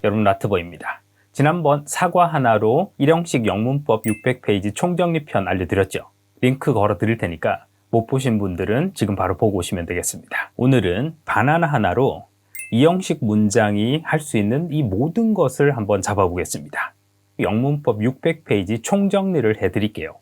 여러분 라트버입니다. 지난번 사과 하나로 일형식 영문법 600페이지 총정리편 알려드렸죠. 링크 걸어 드릴 테니까 못 보신 분들은 지금 바로 보고 오시면 되겠습니다. 오늘은 바나나 하나로 이형식 문장이 할 수 있는 이 모든 것을 한번 잡아보겠습니다. 영문법 600페이지 총정리를 해드릴게요.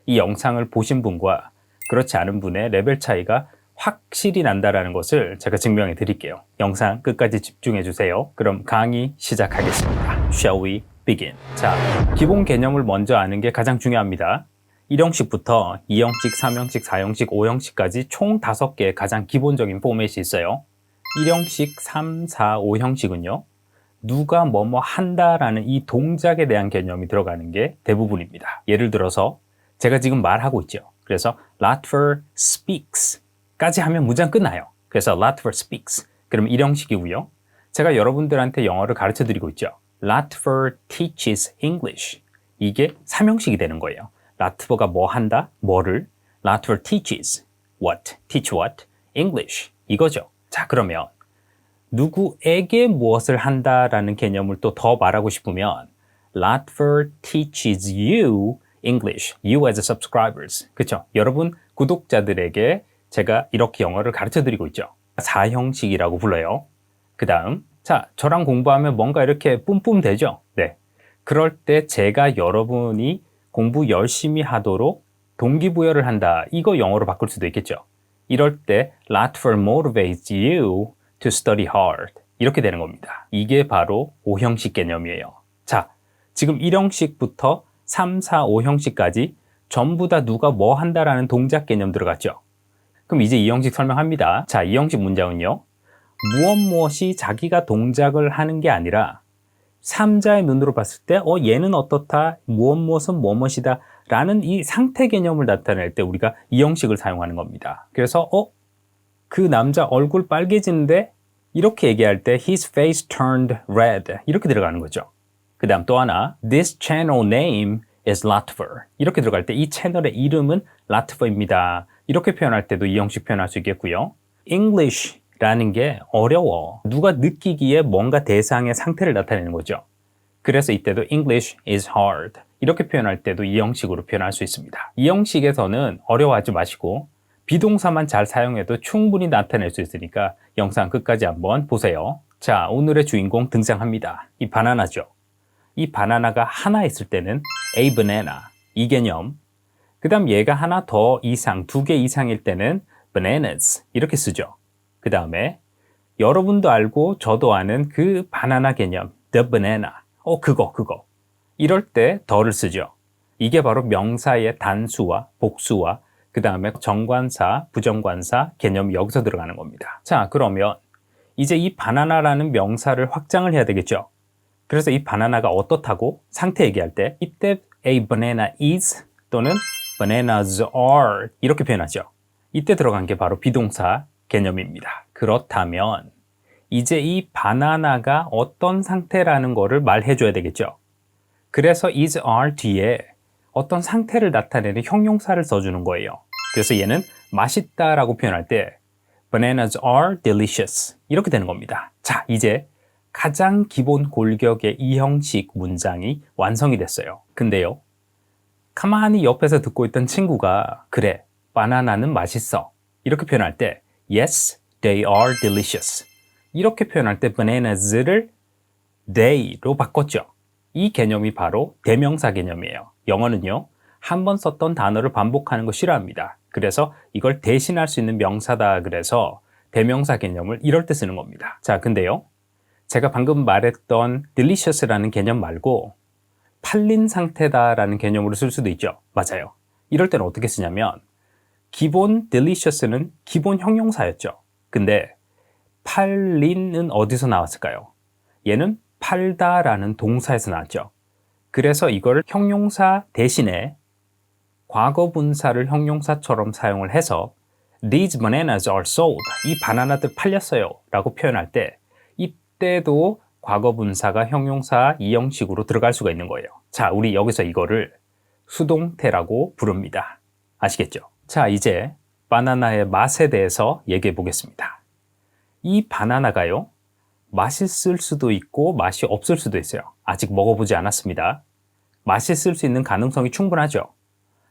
이 영상을 보신 분과 그렇지 않은 분의 레벨 차이가 확실히 난다라는 것을 제가 증명해 드릴게요. 영상 끝까지 집중해 주세요. 그럼 강의 시작하겠습니다. Shall we begin? 자, 기본 개념을 먼저 아는 게 가장 중요합니다. 1형식부터 2형식, 3형식, 4형식, 5형식까지 총 5개의 가장 기본적인 포맷이 있어요. 1형식, 3, 4, 5형식은요. 누가 뭐뭐 한다라는 이 동작에 대한 개념이 들어가는 게 대부분입니다. 예를 들어서 제가 지금 말하고 있죠. 그래서 Latver speaks 까지 하면 문장 끝나요. 그래서 Latver speaks. 그럼 1형식이고요. 제가 여러분들한테 영어를 가르쳐 드리고 있죠. Latver teaches English. 이게 3형식이 되는 거예요. 라트버가 뭐 한다? 뭐를? Latver teaches what? teach what? English. 이거죠. 자, 그러면 누구에게 무엇을 한다라는 개념을 또 더 말하고 싶으면 Latver teaches you English. You as subscribers. 그렇죠? 여러분 구독자들에게 제가 이렇게 영어를 가르쳐 드리고 있죠. 4형식이라고 불러요. 그 다음, 자, 저랑 공부하면 뭔가 이렇게 뿜뿜 되죠? 네. 그럴 때 제가 여러분이 공부 열심히 하도록 동기부여를 한다. 이거 영어로 바꿀 수도 있겠죠. 이럴 때 Latver motivates you to study hard. 이렇게 되는 겁니다. 이게 바로 5형식 개념이에요. 자, 지금 1형식부터 3, 4, 5형식까지 전부 다 누가 뭐 한다라는 동작 개념 들어갔죠. 그럼 이제 2형식 설명합니다. 자, 2형식 문장은요. 무엇이 자기가 동작을 하는 게 아니라 3자의 눈으로 봤을 때 얘는 어떻다, 무엇은 무엇이다 라는 이 상태 개념을 나타낼 때 우리가 2형식을 사용하는 겁니다. 그래서 그 남자 얼굴 빨개지는데 이렇게 얘기할 때 his face turned red 이렇게 들어가는 거죠. 그 다음 또 하나 this channel name is Latver 이렇게 들어갈 때 이 채널의 이름은 라트버입니다. 이렇게 표현할 때도 2형식 표현할 수 있겠고요. English라는 게 어려워. 누가 느끼기에 뭔가 대상의 상태를 나타내는 거죠. 그래서 이때도 English is hard. 이렇게 표현할 때도 2형식으로 표현할 수 있습니다. 2형식에서는 어려워하지 마시고 비동사만 잘 사용해도 충분히 나타낼 수 있으니까 영상 끝까지 한번 보세요. 자, 오늘의 주인공 등장합니다. 이 바나나죠. 이 바나나가 하나 있을 때는 a banana 이 개념. 그 다음 얘가 하나 더 이상, 2개 이상일 때는 bananas 이렇게 쓰죠. 그 다음에 여러분도 알고 저도 아는 그 바나나 개념, the banana. 그거. 이럴 때 더를 쓰죠. 이게 바로 명사의 단수와 복수와 그 다음에 정관사, 부정관사 개념이 여기서 들어가는 겁니다. 자, 그러면 이제 이 바나나라는 명사를 확장을 해야 되겠죠. 그래서 이 바나나가 어떻다고 상태 얘기할 때 이때 a banana is 또는 bananas are 이렇게 표현하죠. 이때 들어간 게 바로 비동사 개념입니다. 그렇다면 이제 이 바나나가 어떤 상태라는 거를 말해줘야 되겠죠. 그래서 is are 뒤에 어떤 상태를 나타내는 형용사를 써주는 거예요. 그래서 얘는 맛있다라고 표현할 때 bananas are delicious 이렇게 되는 겁니다. 자, 이제 가장 기본 골격의 2형식 문장이 완성이 됐어요. 근데요. 가만히 옆에서 듣고 있던 친구가 그래, 바나나는 맛있어. 이렇게 표현할 때 Yes, they are delicious. 이렇게 표현할 때 bananas를 they로 바꿨죠. 이 개념이 바로 대명사 개념이에요. 영어는요. 한 번 썼던 단어를 반복하는 거 싫어합니다. 그래서 이걸 대신할 수 있는 명사다 그래서 대명사 개념을 이럴 때 쓰는 겁니다. 자, 근데요. 제가 방금 말했던 delicious라는 개념 말고 팔린 상태다라는 개념으로 쓸 수도 있죠. 맞아요. 이럴 때는 어떻게 쓰냐면 기본 delicious는 기본 형용사였죠. 근데 팔린은 어디서 나왔을까요? 얘는 팔다라는 동사에서 나왔죠. 그래서 이걸 형용사 대신에 과거 분사를 형용사처럼 사용을 해서 These bananas are sold. 이 바나나들 팔렸어요 라고 표현할 때 이때도 과거 분사가 형용사 2형식으로 들어갈 수가 있는 거예요. 자, 우리 여기서 이거를 수동태라고 부릅니다. 아시겠죠? 자, 이제 바나나의 맛에 대해서 얘기해 보겠습니다. 이 바나나가요, 맛있을 수도 있고 맛이 없을 수도 있어요. 아직 먹어보지 않았습니다. 맛있을 수 있는 가능성이 충분하죠.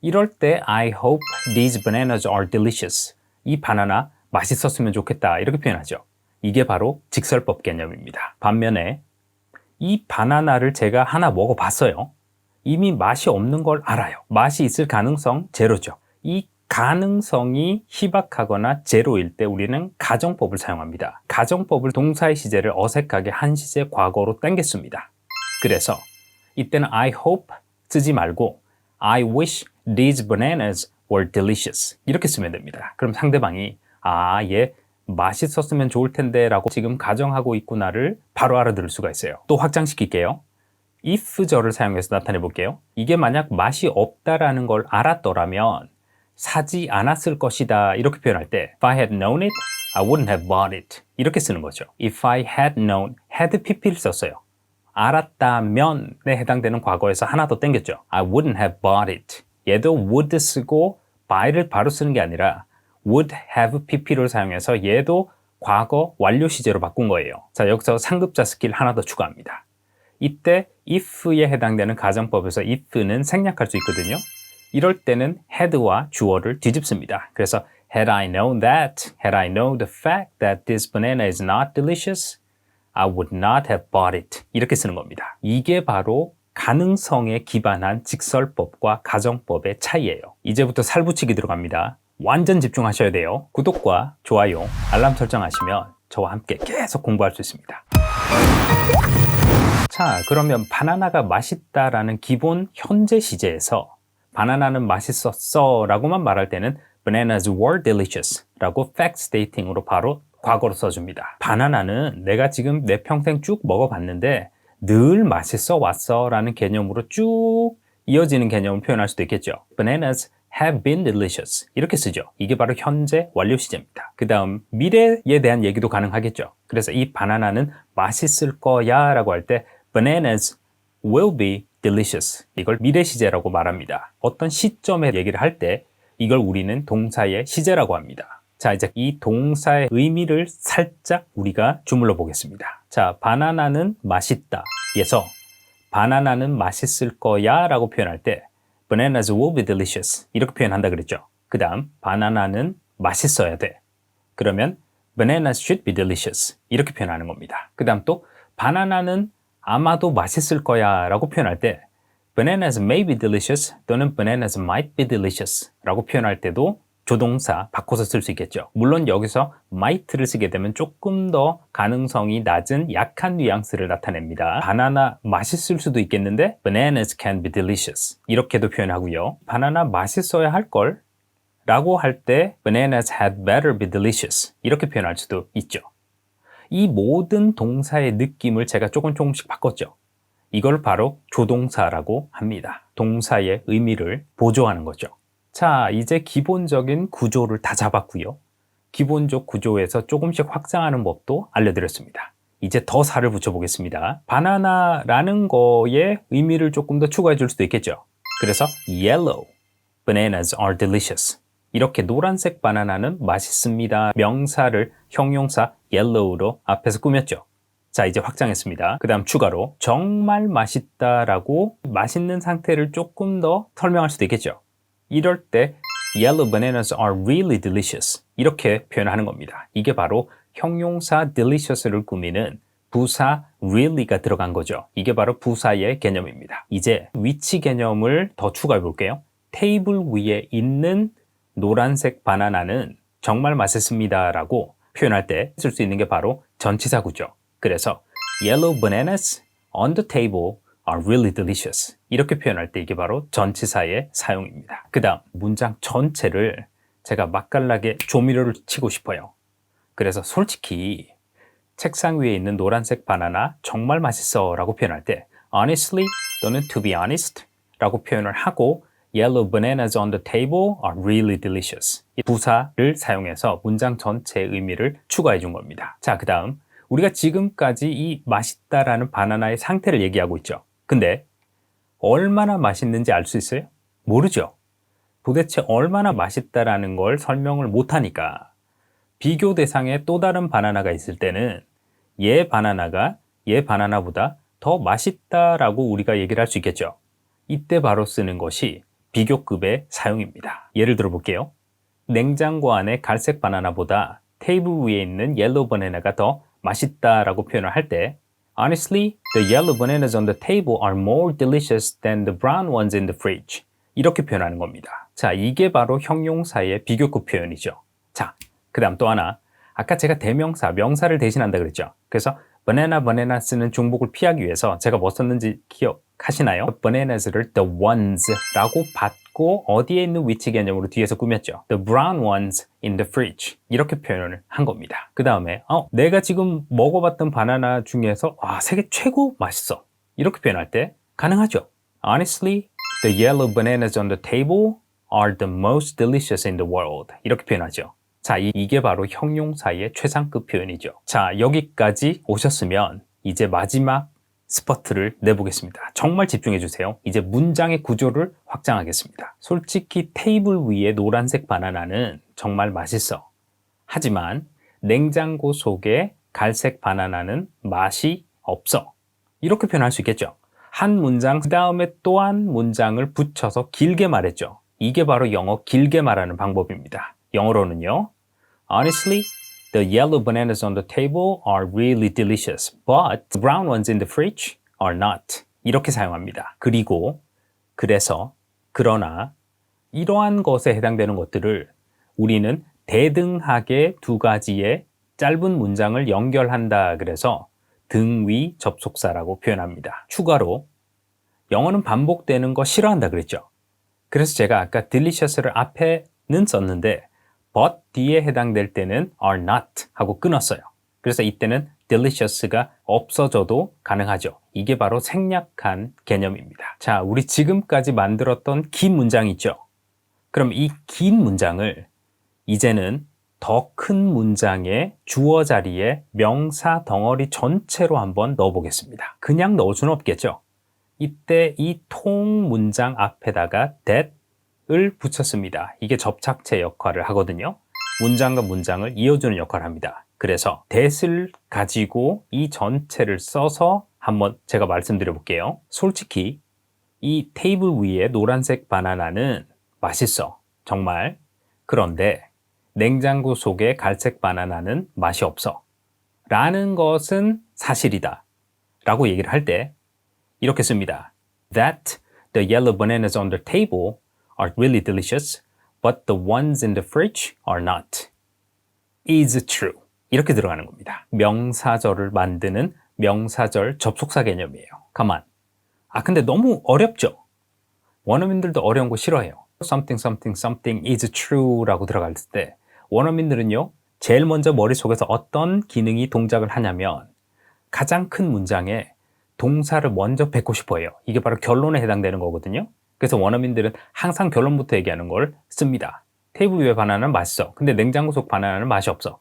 이럴 때 I hope these bananas are delicious. 이 바나나 맛있었으면 좋겠다 이렇게 표현하죠. 이게 바로 직설법 개념입니다. 반면에 이 바나나를 제가 하나 먹어봤어요. 이미 맛이 없는 걸 알아요. 맛이 있을 가능성 제로죠. 이 가능성이 희박하거나 제로일 때 우리는 가정법을 사용합니다. 가정법을 동사의 시제를 어색하게 한 시제 과거로 당겼습니다. 그래서 이때는 I hope 쓰지 말고 I wish these bananas were delicious 이렇게 쓰면 됩니다. 그럼 상대방이 얘 맛있었으면 좋을 텐데 라고 지금 가정하고 있구나를 바로 알아들을 수가 있어요. 또 확장시킬게요. if절을 사용해서 나타내 볼게요. 이게 만약 맛이 없다라는 걸 알았더라면 사지 않았을 것이다 이렇게 표현할 때 If I had known it, I wouldn't have bought it 이렇게 쓰는 거죠. If I had known, had pp를 썼어요. 알았다면에 해당되는 과거에서 하나 더 땡겼죠. I wouldn't have bought it. 얘도 would 쓰고 buy를 바로 쓰는 게 아니라 would have pp를 사용해서 얘도 과거 완료 시제로 바꾼 거예요. 자, 여기서 상급자 스킬 하나 더 추가합니다. 이때 if에 해당되는 가정법에서 if는 생략할 수 있거든요. 이럴 때는 had와 주어를 뒤집습니다. 그래서 had I known that, had I known the fact that this banana is not delicious, I would not have bought it. 이렇게 쓰는 겁니다. 이게 바로 가능성에 기반한 직설법과 가정법의 차이예요. 이제부터 살붙이기 들어갑니다. 완전 집중하셔야 돼요. 구독과 좋아요, 알람 설정하시면 저와 함께 계속 공부할 수 있습니다. 자, 그러면 바나나가 맛있다라는 기본 현재 시제에서 바나나는 맛있었어 라고만 말할 때는 bananas were delicious 라고 fact stating으로 바로 과거로 써줍니다. 바나나는 내가 지금 내 평생 쭉 먹어봤는데 늘 맛있어 왔어 라는 개념으로 쭉 이어지는 개념을 표현할 수도 있겠죠. Bananas have been delicious 이렇게 쓰죠. 이게 바로 현재 완료 시제입니다. 그 다음 미래에 대한 얘기도 가능하겠죠. 그래서 이 바나나는 맛있을 거야 라고 할 때 Bananas will be delicious 이걸 미래 시제라고 말합니다. 어떤 시점에 얘기를 할 때 이걸 우리는 동사의 시제라고 합니다. 자, 이제 이 동사의 의미를 살짝 우리가 주물러 보겠습니다. 자, 바나나는 맛있다 에서 바나나는 맛있을 거야 라고 표현할 때 Bananas will be delicious 이렇게 표현한다 그랬죠. 그 다음 바나나는 맛있어야 돼. 그러면 Bananas should be delicious 이렇게 표현하는 겁니다. 그 다음 또 바나나는 아마도 맛있을 거야 라고 표현할 때 Bananas may be delicious 또는 Bananas might be delicious 라고 표현할 때도 조동사 바꿔서 쓸 수 있겠죠. 물론 여기서 might를 쓰게 되면 조금 더 가능성이 낮은 약한 뉘앙스를 나타냅니다. 바나나 맛있을 수도 있겠는데 Bananas can be delicious 이렇게도 표현하고요. 바나나 맛있어야 할 걸 라고 할 때 Bananas had better be delicious 이렇게 표현할 수도 있죠. 이 모든 동사의 느낌을 제가 조금씩 바꿨죠. 이걸 바로 조동사라고 합니다. 동사의 의미를 보조하는 거죠. 자, 이제 기본적인 구조를 다 잡았고요. 기본적 구조에서 조금씩 확장하는 법도 알려드렸습니다. 이제 더 살을 붙여보겠습니다. 바나나라는 거에 의미를 조금 더 추가해 줄 수도 있겠죠. 그래서 yellow bananas are delicious. 이렇게 노란색 바나나는 맛있습니다. 명사를 형용사 yellow로 앞에서 꾸몄죠. 자, 이제 확장했습니다. 그 다음 추가로 정말 맛있다라고 맛있는 상태를 조금 더 설명할 수도 있겠죠. 이럴 때 yellow bananas are really delicious 이렇게 표현하는 겁니다. 이게 바로 형용사 delicious를 꾸미는 부사 really가 들어간 거죠. 이게 바로 부사의 개념입니다. 이제 위치 개념을 더 추가해 볼게요. 테이블 위에 있는 노란색 바나나는 정말 맛있습니다 라고 표현할 때 쓸 수 있는 게 바로 전치사구죠. 그래서 yellow bananas on the table are really delicious 이렇게 표현할 때 이게 바로 전치사의 사용입니다. 그 다음 문장 전체를 제가 맛깔나게 조미료를 치고 싶어요. 그래서 솔직히 책상 위에 있는 노란색 바나나 정말 맛있어 라고 표현할 때 honestly 또는 to be honest 라고 표현을 하고 yellow bananas on the table are really delicious 이 부사를 사용해서 문장 전체의 의미를 추가해 준 겁니다. 자, 그 다음 우리가 지금까지 이 맛있다라는 바나나의 상태를 얘기하고 있죠. 근데 얼마나 맛있는지 알 수 있어요? 모르죠. 도대체 얼마나 맛있다라는 걸 설명을 못하니까 비교 대상에 또 다른 바나나가 있을 때는 얘 바나나가 얘 바나나보다 더 맛있다라고 우리가 얘기를 할 수 있겠죠. 이때 바로 쓰는 것이 비교급의 사용입니다. 예를 들어 볼게요. 냉장고 안에 갈색 바나나보다 테이블 위에 있는 옐로우 바나나가 더 맛있다라고 표현을 할 때 Honestly, the yellow bananas on the table are more delicious than the brown ones in the fridge. 이렇게 표현하는 겁니다. 자, 이게 바로 형용사의 비교급 표현이죠. 자, 그 다음 또 하나. 아까 제가 대명사, 명사를 대신한다 그랬죠. 그래서 banana 쓰는 중복을 피하기 위해서 제가 뭐 썼는지 기억하시나요? bananas를 the ones라고 받고 어디에 있는 위치 개념으로 뒤에서 꾸몄죠. The brown ones in the fridge. 이렇게 표현을 한 겁니다. 그 다음에 내가 지금 먹어봤던 바나나 중에서 세계 최고 맛있어. 이렇게 표현할 때 가능하죠. Honestly, the yellow bananas on the table are the most delicious in the world. 이렇게 표현하죠. 자, 이게 바로 형용사의 최상급 표현이죠. 자, 여기까지 오셨으면 이제 마지막 스퍼트를 내보겠습니다. 정말 집중해 주세요. 이제 문장의 구조를 확장하겠습니다. 솔직히 테이블 위에 노란색 바나나는 정말 맛있어. 하지만 냉장고 속에 갈색 바나나는 맛이 없어. 이렇게 표현할 수 있겠죠. 한 문장, 그 다음에 또 한 문장을 붙여서 길게 말했죠. 이게 바로 영어 길게 말하는 방법입니다. 영어로는요. Honestly, the yellow bananas on the table are really delicious, but the brown ones in the fridge are not. 이렇게 사용합니다. 그리고, 그래서, 그러나 이러한 것에 해당되는 것들을 우리는 대등하게 두 가지의 짧은 문장을 연결한다 그래서 등위 접속사라고 표현합니다. 추가로 영어는 반복되는 거 싫어한다 그랬죠. 그래서 제가 아까 delicious를 앞에는 썼는데 but 뒤에 해당될 때는 are not 하고 끊었어요. 그래서 이때는 delicious가 없어져도 가능하죠. 이게 바로 생략한 개념입니다. 자, 우리 지금까지 만들었던 긴 문장 있죠? 그럼 이 긴 문장을 이제는 더 큰 문장의 주어 자리에 명사 덩어리 전체로 한번 넣어보겠습니다. 그냥 넣을 수는 없겠죠? 이때 이 통 문장 앞에다가 that을 붙였습니다. 이게 접착체 역할을 하거든요. 문장과 문장을 이어주는 역할을 합니다. 그래서 that을 가지고 이 전체를 써서 한번 제가 말씀드려 볼게요. 솔직히 이 테이블 위에 노란색 바나나는 맛있어. 정말. 그런데 냉장고 속에 갈색 바나나는 맛이 없어. 라는 것은 사실이다. 라고 얘기를 할 때 이렇게 씁니다. That the yellow bananas on the table are really delicious, but the ones in the fridge are not. is true. 이렇게 들어가는 겁니다. 명사절을 만드는 명사절 접속사 개념이에요. 가만. 근데 너무 어렵죠? 원어민들도 어려운 거 싫어해요. something, something, something is true 라고 들어갈 때 원어민들은요, 제일 먼저 머릿속에서 어떤 기능이 동작을 하냐면 가장 큰 문장에 동사를 먼저 뱉고 싶어 해요. 이게 바로 결론에 해당되는 거거든요. 그래서 원어민들은 항상 결론부터 얘기하는 걸 씁니다. 테이블 위에 바나나는 맛있어. 근데 냉장고 속 바나나는 맛이 없어.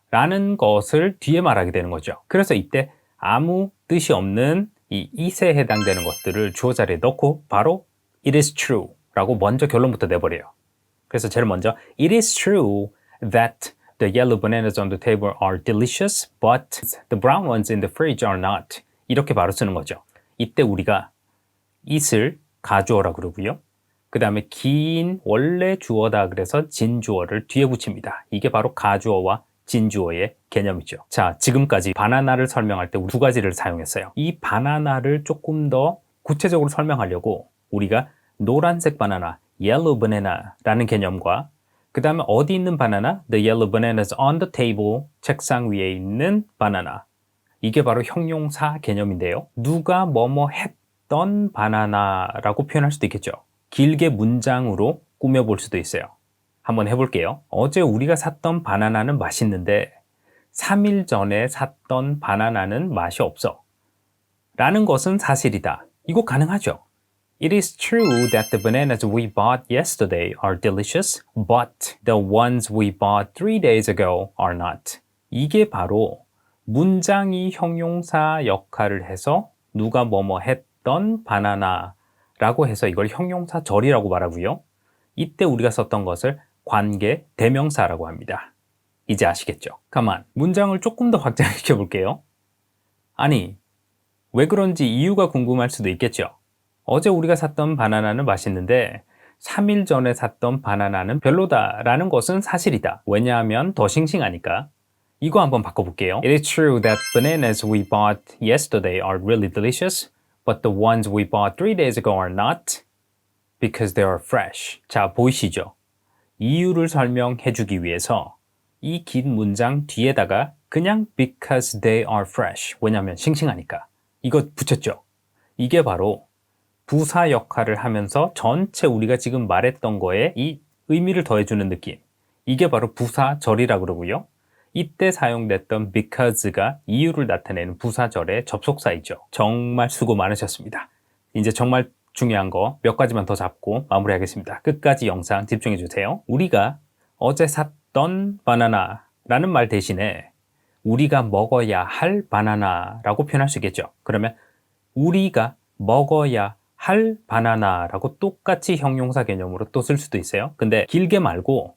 라는 것을 뒤에 말하게 되는 거죠. 그래서 이때 아무 뜻이 없는 이 it에 해당되는 것들을 주어 자리에 넣고 바로 it is true 라고 먼저 결론부터 내버려요. 그래서 제일 먼저 it is true that the yellow bananas on the table are delicious, but the brown ones in the fridge are not. 이렇게 바로 쓰는 거죠. 이때 우리가 it을 가주어라 그러고요. 그 다음에 긴 원래 주어다 그래서 진주어를 뒤에 붙입니다. 이게 바로 가주어와 진주어의 개념이죠. 자, 지금까지 바나나를 설명할 때 두 가지를 사용했어요. 이 바나나를 조금 더 구체적으로 설명하려고 우리가 노란색 바나나, yellow banana라는 개념과 그 다음에 어디 있는 바나나? The yellow bananas on the table, 책상 위에 있는 바나나. 이게 바로 형용사 개념인데요. 누가 뭐뭐 했던 바나나라고 표현할 수도 있겠죠. 길게 문장으로 꾸며볼 수도 있어요. 한번 해볼게요. 어제 우리가 샀던 바나나는 맛있는데 3일 전에 샀던 바나나는 맛이 없어. 라는 것은 사실이다. 이거 가능하죠? It is true that the bananas we bought yesterday are delicious, but the ones we bought 3 days ago are not. 이게 바로 문장이 형용사 역할을 해서 누가 뭐뭐 했던 바나나라고 해서 이걸 형용사절이라고 말하고요. 이때 우리가 썼던 것을 관계 대명사라고 합니다. 이제 아시겠죠? 가만, 문장을 조금 더 확장시켜 볼게요. 아니, 왜 그런지 이유가 궁금할 수도 있겠죠. 어제 우리가 샀던 바나나는 맛있는데 3일 전에 샀던 바나나는 별로다라는 것은 사실이다. 왜냐하면 더 싱싱하니까. 이거 한번 바꿔볼게요. It is true that bananas we bought yesterday are really delicious, but the ones we bought 3 days ago are not because they are fresh. 자, 보이시죠? 이유를 설명해 주기 위해서 이 긴 문장 뒤에다가 그냥 because they are fresh. 왜냐하면 싱싱하니까. 이거 붙였죠? 이게 바로 부사 역할을 하면서 전체 우리가 지금 말했던 거에 이 의미를 더해주는 느낌. 이게 바로 부사절이라고 그러고요. 이때 사용됐던 because가 이유를 나타내는 부사절의 접속사이죠. 정말 수고 많으셨습니다. 이제 정말 중요한 거 몇 가지만 더 잡고 마무리하겠습니다. 끝까지 영상 집중해 주세요. 우리가 어제 샀던 바나나라는 말 대신에 우리가 먹어야 할 바나나라고 표현할 수 있겠죠. 그러면 우리가 먹어야 할 바나나라고 똑같이 형용사 개념으로 또 쓸 수도 있어요. 근데 길게 말고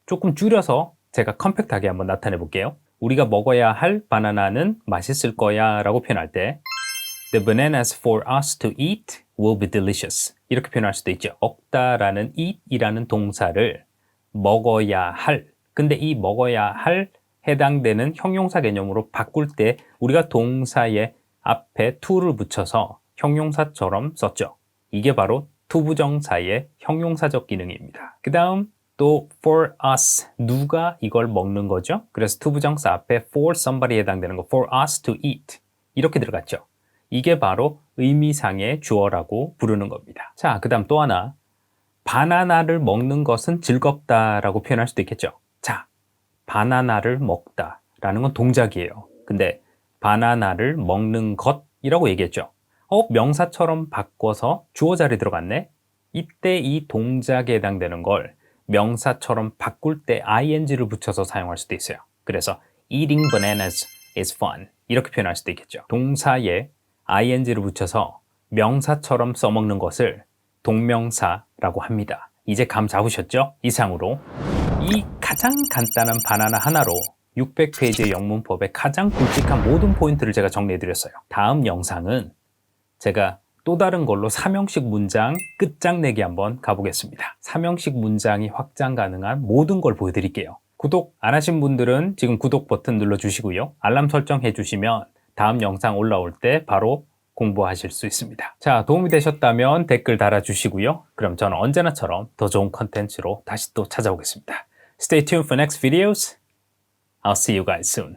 조금 줄여서 제가 컴팩트하게 한번 나타내 볼게요. 우리가 먹어야 할 바나나는 맛있을 거야 라고 표현할 때 The bananas for us to eat will be delicious. 이렇게 표현할 수도 있죠. 먹다라는 eat이라는 동사를 먹어야 할. 근데 이 먹어야 할 해당되는 형용사 개념으로 바꿀 때 우리가 동사의 앞에 to를 붙여서 형용사처럼 썼죠. 이게 바로 투부정사의 형용사적 기능입니다. 그 다음 또 for us, 누가 이걸 먹는 거죠? 그래서 투부정사 앞에 for somebody에 해당되는 거 for us to eat 이렇게 들어갔죠. 이게 바로 의미상의 주어라고 부르는 겁니다. 자, 그 다음 또 하나 바나나를 먹는 것은 즐겁다라고 표현할 수도 있겠죠. 자, 바나나를 먹다라는 건 동작이에요. 근데 바나나를 먹는 것이라고 얘기했죠. 명사처럼 바꿔서 주어 자리에 들어갔네? 이때 이 동작에 해당되는 걸 명사처럼 바꿀 때 ing를 붙여서 사용할 수도 있어요. 그래서 eating bananas is fun 이렇게 표현할 수도 있겠죠. 동사에 ing를 붙여서 명사처럼 써먹는 것을 동명사라고 합니다. 이제 감 잡으셨죠? 이상으로 이 가장 간단한 바나나 하나로 600페이지의 영문법의 가장 굵직한 모든 포인트를 제가 정리해드렸어요. 다음 영상은 제가 또 다른 걸로 삼형식 문장 끝장내기 한번 가보겠습니다. 삼형식 문장이 확장 가능한 모든 걸 보여드릴게요. 구독 안 하신 분들은 지금 구독 버튼 눌러주시고요. 알람 설정해 주시면 다음 영상 올라올 때 바로 공부하실 수 있습니다. 자, 도움이 되셨다면 댓글 달아주시고요. 그럼 저는 언제나처럼 더 좋은 컨텐츠로 다시 또 찾아오겠습니다. Stay tuned for next videos. I'll see you guys soon.